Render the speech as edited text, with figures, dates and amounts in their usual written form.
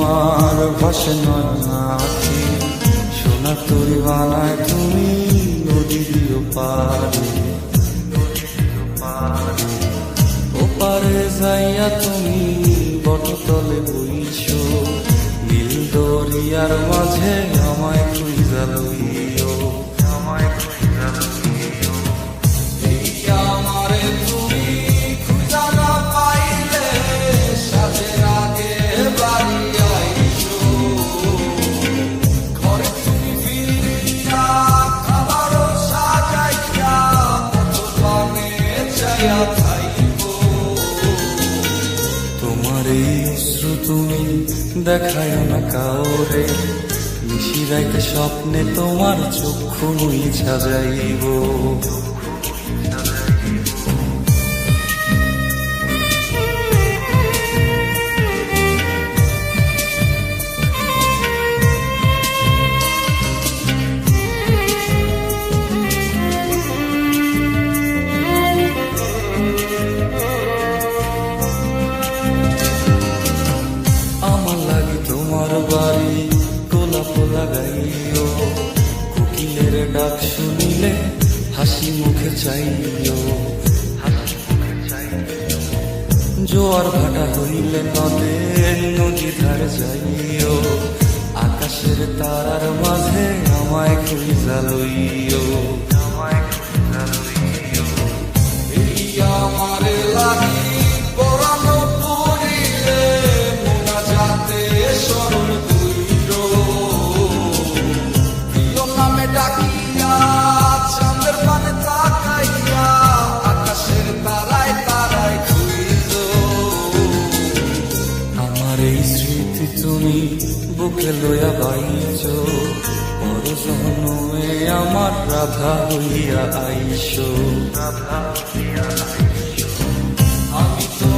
আমার ভাসে নয়নাখি, সোনা তুই বানায় তুমি নদী দিও পারে। ওপারে যাইয়া তুমি বটতলে বইছো, নীল দরিয়ার মাঝে আমায় খুঁজা লইও, আমায় খুঁজা লইও। এই আমারে তুমি খুঁজা না পাইলে সাজের আগে বাড়ি আইছো, ঘরে তুমি ফিরিয়া খাবারও সাজাইয়া পথ পানে চাইয়া থাইকো। তোমার এই অশ্রু তুমি দেখায় না কাউরে, নিশিরাইতে স্বপ্নে তোমার চক্ষু মুইছা যাইব। আমার লাগি তোমার বাড়ি গোলাপ লাগাইও, কোকিলের ডাক শুনিলে হাসি মুখে চাইও। জোয়ার ভাটা হইলে নদে নদী ধার যাইও, আকাশের তারার মাঝে আমায় খুঁজা লইও, আমায় খুঁজা লইও। এই আমারে লাগি পরানো পড়িলে মোনাজাতে স্মরণ কইরো, প্রিয় নামে ডাকিয়া চাঁদের পানে তাকাইয়া আকাশের তারায় তারায় খুঁজো। আমার এই স্মৃতি তুমি বুকে লইয়া বাইছো, পর জন্মে আমার রাধা হইয়া আইসো, রাধা হইয়া আইসো। আমি তো